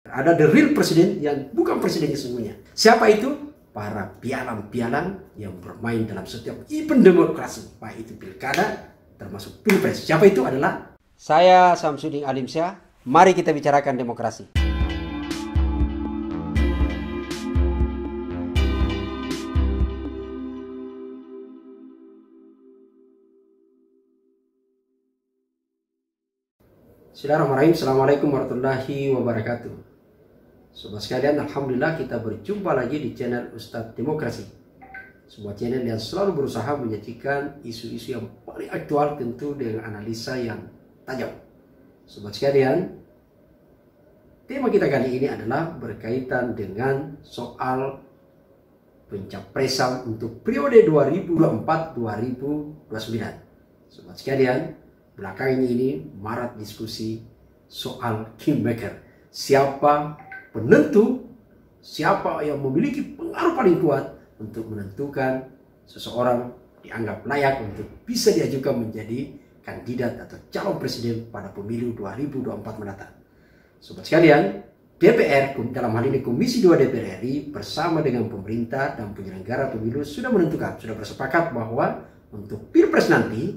Ada the real presiden yang bukan presiden sesungguhnya. Siapa itu? Para pialang-pialang yang bermain dalam setiap event demokrasi, baik itu pilkada termasuk pilpres. Siapa itu? Adalah saya, Samsudin Alimsyah. Mari kita bicarakan demokrasi. Bismillahirrahmanirrahim. Assalamualaikum warahmatullahi wabarakatuh. Sobat sekalian, alhamdulillah kita berjumpa lagi di channel Ustadz Demokrasi. Sebuah channel yang selalu berusaha menyajikan isu-isu yang paling aktual, tentu dengan analisa yang tajam. Sobat sekalian, tema kita kali ini adalah berkaitan dengan soal pencapresan untuk periode 2024-2029. Sobat sekalian, belakangan ini marak diskusi soal kingmaker. Siapa penentu, siapa yang memiliki pengaruh paling kuat untuk menentukan seseorang dianggap layak untuk bisa diajukan menjadi kandidat atau calon presiden pada pemilu 2024 mendatang. Sobat sekalian, DPR dalam hal ini Komisi 2 DPR RI bersama dengan pemerintah dan penyelenggara pemilu sudah menentukan, sudah bersepakat bahwa untuk pilpres nanti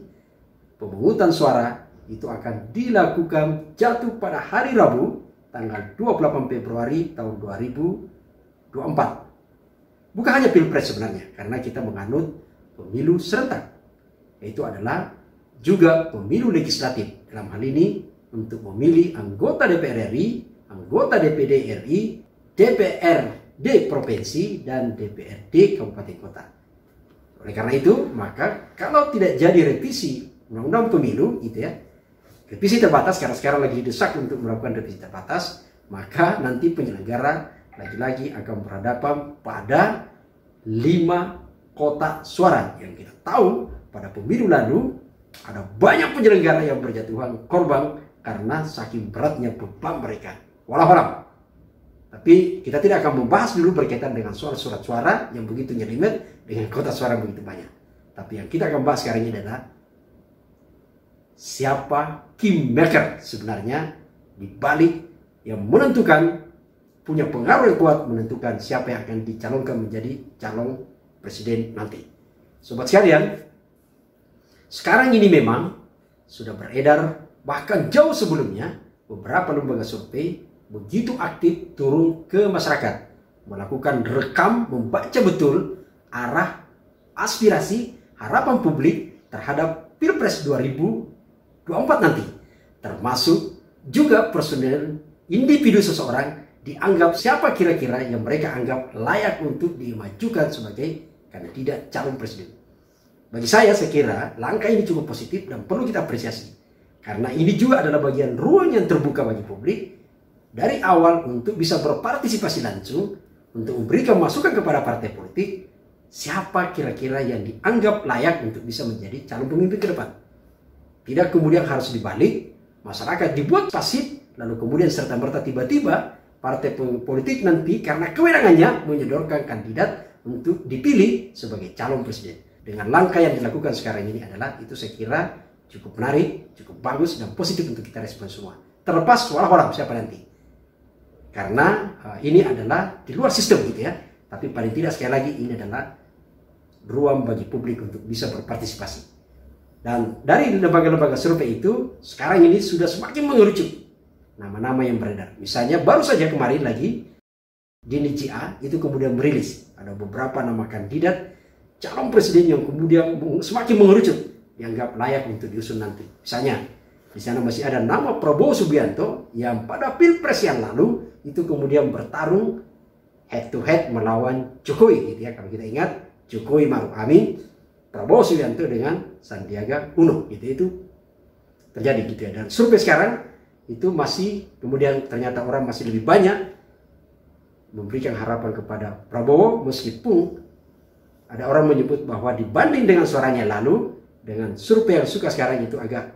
pemungutan suara itu akan dilakukan jatuh pada hari Rabu tanggal 28 Februari tahun 2024. Bukan hanya pilpres sebenarnya, karena kita menganut pemilu serentak. Yaitu adalah juga pemilu legislatif. Dalam hal ini untuk memilih anggota DPR RI, anggota DPD RI, DPRD Provinsi, dan DPRD Kabupaten Kota. Oleh karena itu, maka kalau tidak jadi revisi Undang-Undang Pemilu gitu ya, revisi terbatas, karena sekarang lagi didesak untuk melakukan revisi terbatas, maka nanti penyelenggara lagi-lagi akan berhadapan pada 5 kotak suara. Yang kita tahu pada pemilu lalu ada banyak penyelenggara yang berjatuhan korban karena saking beratnya beban mereka. Walau-walau. Tapi kita tidak akan membahas dulu berkaitan dengan soal surat suara yang begitu nyelimet dengan kotak suara yang begitu banyak. Tapi yang kita akan bahas sekarang ini adalah siapa kingmaker sebenarnya di balik yang menentukan, punya pengaruh yang kuat menentukan siapa yang akan dicalonkan menjadi calon presiden nanti. Sobat sekalian, sekarang ini memang sudah beredar, bahkan jauh sebelumnya beberapa lembaga survei begitu aktif turun ke masyarakat, melakukan rekam, membaca betul arah aspirasi harapan publik terhadap Pilpres 2024 nanti, termasuk juga personel individu seseorang dianggap siapa kira-kira yang mereka anggap layak untuk dimajukan sebagai kandidat calon presiden. Bagi saya kira langkah ini cukup positif dan perlu kita apresiasi, karena ini juga adalah bagian ruang yang terbuka bagi publik dari awal untuk bisa berpartisipasi langsung, untuk memberikan masukan kepada partai politik siapa kira-kira yang dianggap layak untuk bisa menjadi calon pemimpin ke depan. Tidak kemudian harus dibalik, masyarakat dibuat pasif, lalu kemudian serta-merta tiba-tiba partai politik nanti karena kewenangannya menyodorkan kandidat untuk dipilih sebagai calon presiden. Dengan langkah yang dilakukan sekarang ini adalah, itu saya kira cukup menarik, cukup bagus dan positif untuk kita respon semua. Terlepas walau-walau siapa nanti. Karena ini adalah di luar sistem gitu ya. Tapi paling tidak sekali lagi ini adalah ruang bagi publik untuk bisa berpartisipasi. Dan dari lembaga-lembaga survei itu sekarang ini sudah semakin mengerucut nama-nama yang beredar. Misalnya baru saja kemarin lagi DNJA itu kemudian merilis ada beberapa nama kandidat calon presiden yang kemudian semakin mengerucut, dianggap layak untuk diusung nanti. Misalnya di sana masih ada nama Prabowo Subianto yang pada Pilpres yang lalu itu kemudian bertarung head to head melawan Jokowi gitu ya. Kalau kita ingat, Jokowi Maruf Amin, Prabowo Subianto dengan Sandiaga Uno gitu, itu terjadi gitu ya. Dan survei sekarang itu masih kemudian ternyata orang masih lebih banyak memberikan harapan kepada Prabowo, meskipun ada orang menyebut bahwa dibanding dengan suaranya lalu, dengan survei yang suka sekarang itu agak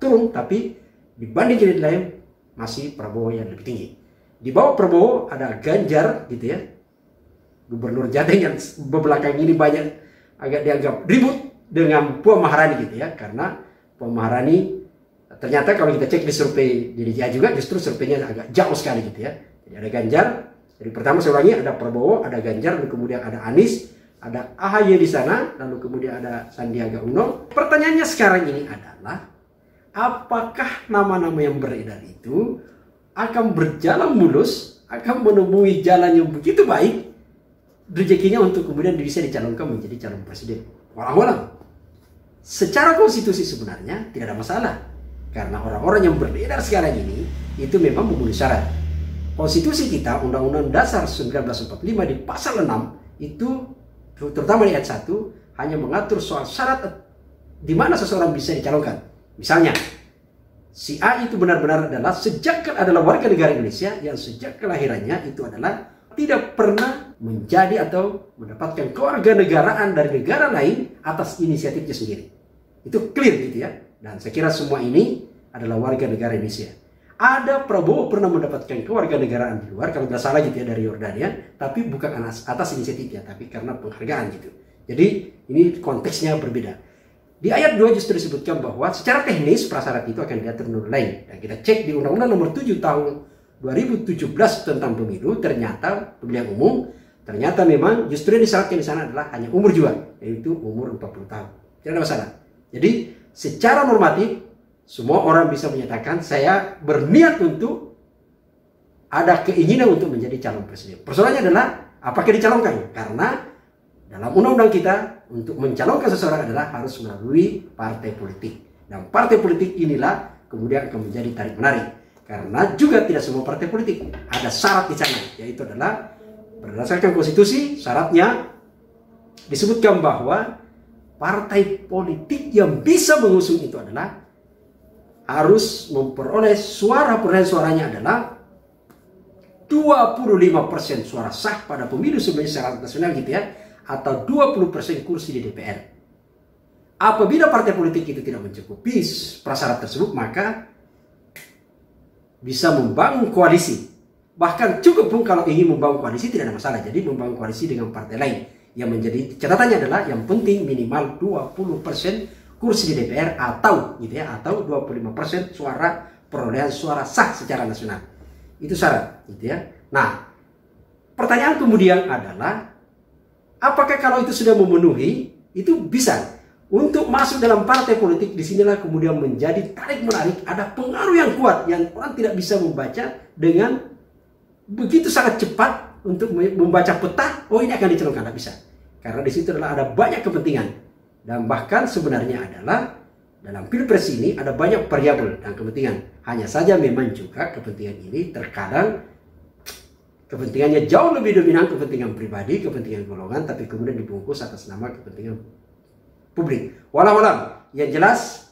turun, tapi dibanding kandidat lain masih Prabowo yang lebih tinggi. Di bawah Prabowo ada Ganjar gitu ya, Gubernur Jateng yang belakang ini banyak agak dianggap ribut dengan Puan Maharani gitu ya, karena Puan Maharani ternyata kalau kita cek di survei DJA juga justru surveinya agak jauh sekali gitu ya. Jadi ada Ganjar, jadi pertama saya ulangi, ada Prabowo, ada Ganjar, lalu kemudian ada Anies, ada AHY di sana, lalu kemudian ada Sandiaga Uno. Pertanyaannya sekarang ini adalah, apakah nama-nama yang beredar itu akan berjalan mulus, akan menemui jalan yang begitu baik, rezekinya untuk kemudian bisa dicalonkan menjadi calon presiden? Walang-walang. Secara konstitusi sebenarnya tidak ada masalah. Karena orang-orang yang beredar sekarang ini itu memang memenuhi syarat. Konstitusi kita, Undang-Undang Dasar 1945 di pasal 6 itu terutama di ayat 1 hanya mengatur soal syarat di mana seseorang bisa dicalonkan. Misalnya, si A itu benar-benar adalah warga negara Indonesia yang sejak kelahirannya itu adalah tidak pernah menjadi atau mendapatkan kewarganegaraan dari negara lain atas inisiatifnya sendiri. Itu clear gitu ya. Dan saya kira semua ini adalah warga negara Indonesia. Ada Prabowo pernah mendapatkan kewarganegaraan di luar, kalau tidak salah gitu ya, dari Yordania, tapi bukan atas inisiatifnya, tapi karena penghargaan gitu. Jadi ini konteksnya berbeda. Di ayat 2 justru disebutkan bahwa secara teknis prasyarat itu akan diatur menurut lain. Dan kita cek di Undang-Undang Nomor 7 tahun 2017 tentang pemilu, ternyata pemilihan umum, ternyata memang justru yang disyaratkan di sana adalah hanya umur juga, yaitu umur 40 tahun. Tidak ada masalah. Jadi secara normatif semua orang bisa menyatakan saya berniat untuk ada keinginan untuk menjadi calon presiden. Persoalannya adalah apakah dicalonkan? Karena dalam undang-undang kita untuk mencalonkan seseorang adalah harus melalui partai politik. Dan partai politik inilah kemudian akan menjadi tarik menarik. Karena juga tidak semua partai politik ada syarat di sana, yaitu adalah berdasarkan konstitusi syaratnya disebutkan bahwa partai politik yang bisa mengusung itu adalah harus memperoleh perolehan suaranya adalah 25% suara sah pada pemilu sebenarnya secara nasional gitu ya, atau 20% kursi di DPR. Apabila partai politik itu tidak mencukupi prasyarat tersebut, maka bisa membangun koalisi. Bahkan cukup pun kalau ingin membangun koalisi tidak ada masalah. Jadi membangun koalisi dengan partai lain. Yang menjadi catatannya adalah yang penting minimal 20% kursi di DPR atau gitu ya, atau 25% perolehan suara sah secara nasional. Itu syarat gitu ya. Nah, pertanyaan kemudian adalah apakah kalau itu sudah memenuhi, itu bisa untuk masuk dalam partai politik? Disinilah kemudian menjadi tarik menarik, ada pengaruh yang kuat yang orang tidak bisa membaca dengan begitu sangat cepat untuk membaca peta. Oh, ini akan dicalonkan, tidak bisa. Karena di situ adalah ada banyak kepentingan. Dan bahkan sebenarnya adalah dalam pilpres ini ada banyak variabel dan kepentingan. Hanya saja memang juga kepentingan ini terkadang kepentingannya jauh lebih dominan kepentingan pribadi, kepentingan golongan, tapi kemudian dibungkus atas nama kepentingan publik. Walau-walau yang jelas,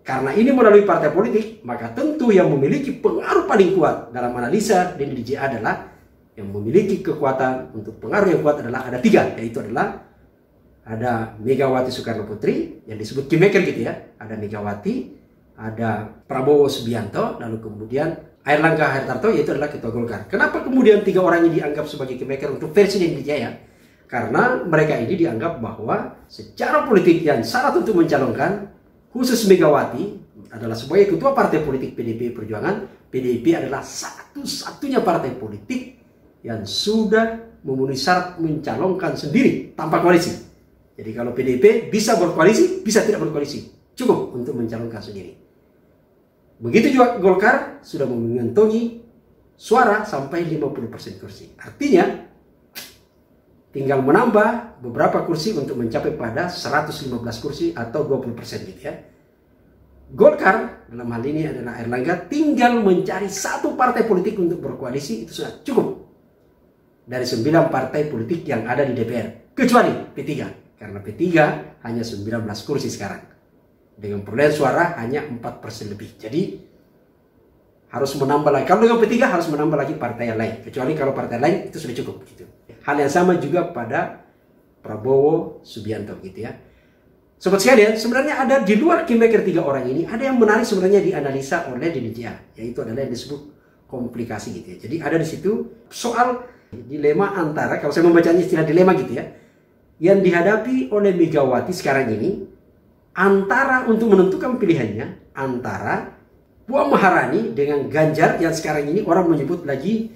karena ini melalui partai politik, maka tentu yang memiliki pengaruh paling kuat dalam analisa di DJA adalah yang memiliki kekuatan untuk pengaruh yang kuat adalah ada 3, yaitu adalah ada Megawati Soekarno Putri yang disebut kingmaker gitu ya, ada Megawati, ada Prabowo Subianto, lalu kemudian Airlangga Hartarto, yaitu adalah ketua Golkar. Kenapa kemudian 3 orang ini dianggap sebagai kingmaker untuk versi Indonesia? Karena mereka ini dianggap bahwa secara politik yang syarat untuk mencalonkan, khusus Megawati adalah sebagai ketua partai politik PDIP Perjuangan. PDIP adalah satu-satunya partai politik yang sudah memenuhi syarat mencalonkan sendiri tanpa koalisi. Jadi kalau PDIP bisa berkoalisi, bisa tidak berkoalisi, cukup untuk mencalonkan sendiri. Begitu juga Golkar sudah mengantongi suara sampai 50% kursi. Artinya tinggal menambah beberapa kursi untuk mencapai pada 115 kursi atau 20% gitu ya. Golkar dalam hal ini adalah Airlangga tinggal mencari satu partai politik untuk berkoalisi, itu sudah cukup dari 9 partai politik yang ada di DPR, kecuali P3. Karena P3 hanya 19 kursi sekarang. Dengan perolehan suara hanya 4% lebih. Jadi harus menambah lagi. Kalau dengan P3 harus menambah lagi partai yang lain. Kecuali kalau partai lain itu sudah cukup gitu. Hal yang sama juga pada Prabowo Subianto gitu ya. Sobat sekalian, sebenarnya ada di luar kingmaker 3 orang ini, ada yang menarik sebenarnya dianalisa oleh DJA, yaitu adalah yang disebut komplikasi gitu ya. Jadi ada di situ soal dilema antara, kalau saya membacanya istilah dilema gitu ya, yang dihadapi oleh Megawati sekarang ini antara untuk menentukan pilihannya antara Puan Maharani dengan Ganjar yang sekarang ini orang menyebut lagi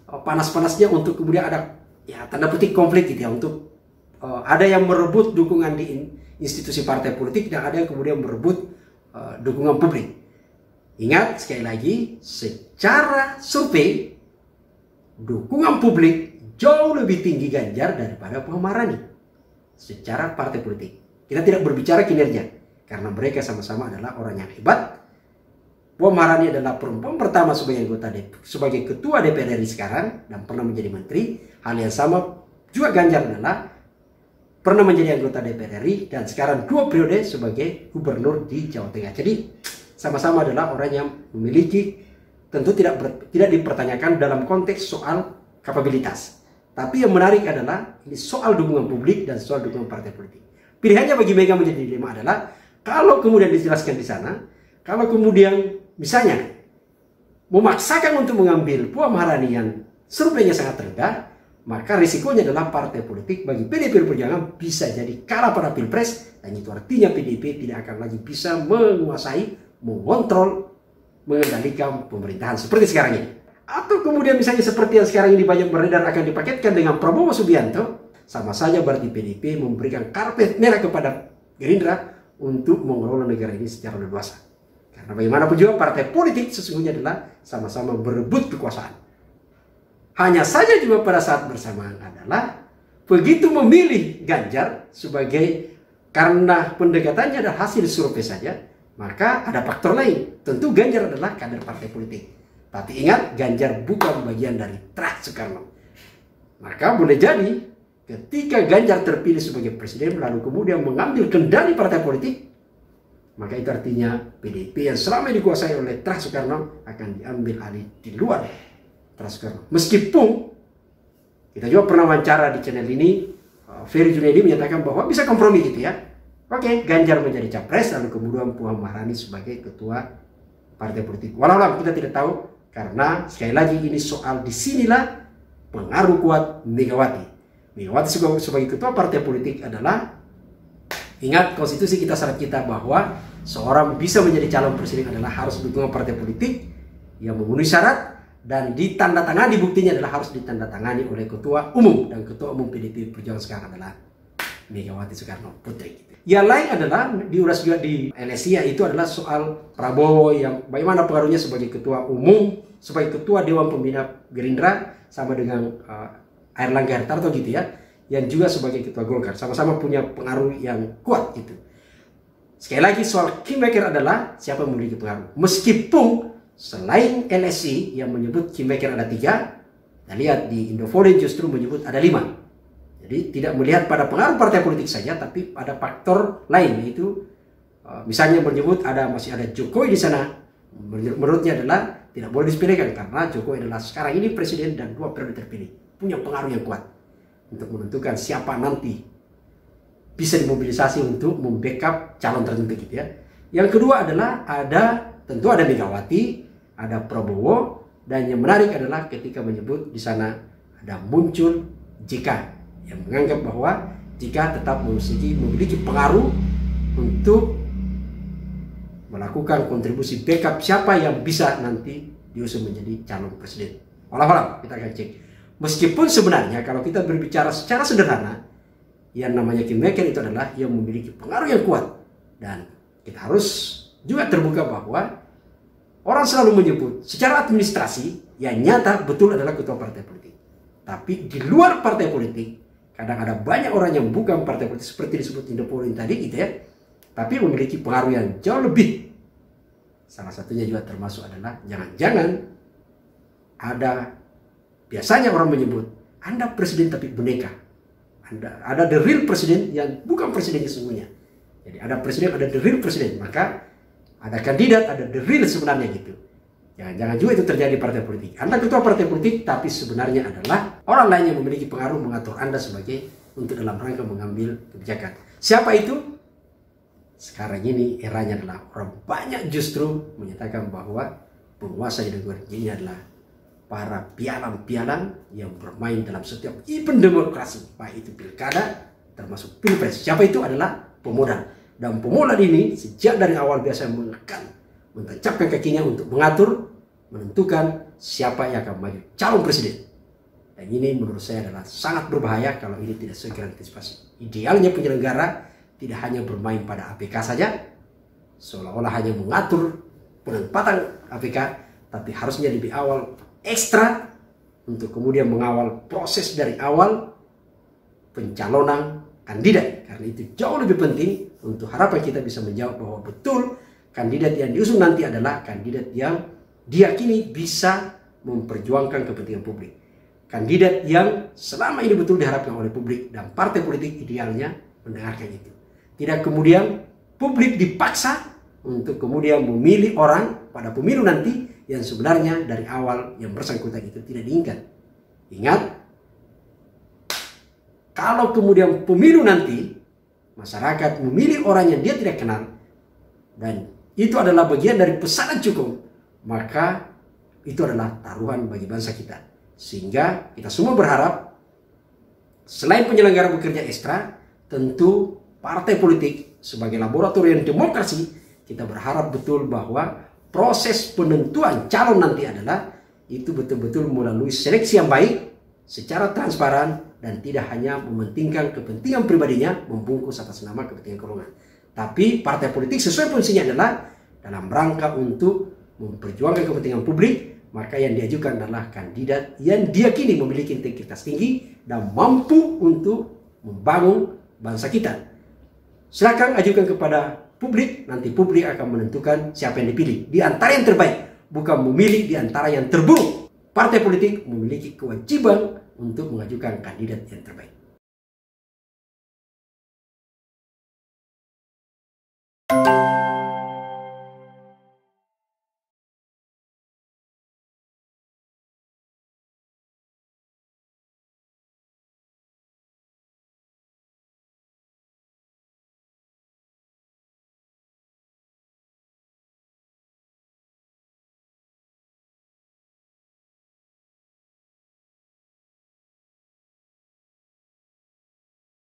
panas-panasnya untuk kemudian ada ya tanda petik konflik gitu ya, untuk ada yang merebut dukungan di institusi partai politik dan ada yang kemudian merebut dukungan publik. Ingat sekali lagi, secara survei dukungan publik jauh lebih tinggi Ganjar daripada Puan Maharani secara partai politik. Kita tidak berbicara kinerja karena mereka sama-sama adalah orang yang hebat. Puan Maharani adalah perempuan pertama sebagai ketua DPR RI sekarang dan pernah menjadi menteri. Hal yang sama juga Ganjar adalah pernah menjadi anggota DPR RI dan sekarang 2 periode sebagai gubernur di Jawa Tengah. Jadi sama-sama adalah orang yang memiliki, tentu tidak dipertanyakan dalam konteks soal kapabilitas. Tapi yang menarik adalah ini soal dukungan publik dan soal dukungan partai politik. Pilihannya bagi Mega menjadi dilema adalah kalau kemudian dijelaskan di sana, kalau kemudian misalnya memaksakan untuk mengambil Puan Maharani yang surveinya sangat rendah, maka risikonya adalah partai politik bagi PDIP Perjuangan bisa jadi kalah pada Pilpres, dan itu artinya PDIP tidak akan lagi bisa menguasai, mengontrol, mengendalikan pemerintahan seperti sekarang ini. Atau kemudian misalnya seperti yang sekarang ini banyak beredar akan dipaketkan dengan Prabowo Subianto, sama saja berarti PDIP memberikan karpet merah kepada Gerindra untuk mengelola negara ini secara leluasa. Karena bagaimanapun juga partai politik sesungguhnya adalah sama-sama berebut kekuasaan. Hanya saja juga pada saat bersamaan adalah begitu memilih Ganjar sebagai, karena pendekatannya adalah hasil survei saja, maka ada faktor lain. Tentu Ganjar adalah kader partai politik. Tapi ingat, Ganjar bukan bagian dari Trah Soekarno. Maka boleh jadi ketika Ganjar terpilih sebagai presiden lalu kemudian mengambil kendali partai politik, maka itu artinya PDIP yang selama dikuasai oleh Trah Soekarno akan diambil alih di luar Trah Soekarno. Meskipun kita juga pernah wawancara di channel ini, Ferry Junaidi menyatakan bahwa bisa kompromi gitu ya. Oke, Ganjar menjadi capres lalu kemudian Puan Maharani sebagai ketua partai politik. Walau kita tidak tahu karena sekali lagi ini soal disinilah pengaruh kuat Megawati. Megawati sebagai ketua partai politik adalah, ingat konstitusi kita, syarat kita bahwa seorang bisa menjadi calon presiden adalah harus dukungan partai politik yang memenuhi syarat dan ditandatangani, buktinya adalah harus ditandatangani oleh ketua umum, dan ketua umum PDIP Perjuangan sekarang adalah Megawati Soekarno Putri. Yang lain adalah diulas juga di LSI, yaitu adalah soal Prabowo yang bagaimana pengaruhnya sebagai ketua umum, sebagai ketua Dewan Pembina Gerindra sama dengan Airlangga Hartarto gitu ya, yang juga sebagai ketua Golkar, sama-sama punya pengaruh yang kuat gitu. Sekali lagi soal kingmaker adalah siapa yang memiliki pengaruh. Meskipun selain LSI yang menyebut kingmaker ada 3, kita lihat di Indoforeign justru menyebut ada 5. Jadi tidak melihat pada pengaruh partai politik saja, tapi pada faktor lain, yaitu misalnya menyebut masih ada Jokowi di sana. Menurutnya adalah tidak boleh disepelekan karena Jokowi adalah sekarang ini presiden dan 2 periode terpilih, punya pengaruh yang kuat untuk menentukan siapa nanti bisa dimobilisasi untuk membackup calon tertentu gitu ya. Yang kedua adalah tentu ada Megawati, ada Prabowo, dan yang menarik adalah ketika menyebut di sana ada muncul JK yang menganggap bahwa jika tetap memiliki pengaruh untuk melakukan kontribusi backup siapa yang bisa nanti diusung menjadi calon presiden. Walau kita akan cek. Meskipun sebenarnya kalau kita berbicara secara sederhana, yang namanya kingmaker itu adalah yang memiliki pengaruh yang kuat. Dan kita harus juga terbuka bahwa orang selalu menyebut secara administrasi yang nyata betul adalah ketua partai politik. Tapi di luar partai politik, kadang ada banyak orang yang bukan partai politik seperti disebut Indoforeign tadi gitu ya, tapi memiliki pengaruh yang jauh lebih. Salah satunya juga termasuk adalah jangan-jangan biasanya orang menyebut Anda presiden tapi boneka. Ada the real presiden yang bukan presidennya sesungguhnya. Jadi ada presiden, ada the real presiden, maka ada kandidat, ada the real sebenarnya gitu. Jangan-jangan juga itu terjadi di partai politik. Anda ketua partai politik, tapi sebenarnya adalah orang lain yang memiliki pengaruh mengatur Anda sebagai untuk dalam rangka mengambil kebijakan. Siapa itu? Sekarang ini eranya adalah orang banyak justru menyatakan bahwa penguasa di negara ini adalah para pialang-pialang yang bermain dalam setiap event demokrasi, baik itu pilkada termasuk pilpres. Siapa itu? Adalah pemodal. Dan pemodal ini sejak dari awal biasa menekan, menancapkan kakinya untuk mengatur, menentukan siapa yang akan maju calon presiden. Dan ini menurut saya adalah sangat berbahaya kalau ini tidak segera diantisipasi. Idealnya penyelenggara tidak hanya bermain pada APK saja, seolah-olah hanya mengatur penempatan APK, tapi harusnya lebih awal ekstra untuk kemudian mengawal proses dari awal pencalonan kandidat. Karena itu jauh lebih penting untuk harapan kita bisa menjawab bahwa betul kandidat yang diusung nanti adalah kandidat yang diyakini bisa memperjuangkan kepentingan publik. Kandidat yang selama ini betul diharapkan oleh publik dan partai politik idealnya mendengarkan itu. Tidak kemudian publik dipaksa untuk kemudian memilih orang pada pemilu nanti yang sebenarnya dari awal yang bersangkutan itu tidak diinginkan. Ingat, kalau kemudian pemilu nanti masyarakat memilih orang yang dia tidak kenal dan itu adalah bagian dari pesanan cukup, maka itu adalah taruhan bagi bangsa kita. Sehingga kita semua berharap selain penyelenggara bekerja ekstra, tentu partai politik sebagai laboratorium demokrasi, kita berharap betul bahwa proses penentuan calon nanti adalah itu betul-betul melalui seleksi yang baik secara transparan dan tidak hanya mementingkan kepentingan pribadinya membungkus atas nama kepentingan golongan. Tapi partai politik sesuai fungsinya adalah dalam rangka untuk memperjuangkan kepentingan publik, maka yang diajukan adalah kandidat yang diyakini memiliki integritas tinggi dan mampu untuk membangun bangsa kita. Silakan ajukan kepada publik, nanti publik akan menentukan siapa yang dipilih di antara yang terbaik, bukan memilih di antara yang terburuk. Partai politik memiliki kewajiban untuk mengajukan kandidat yang terbaik.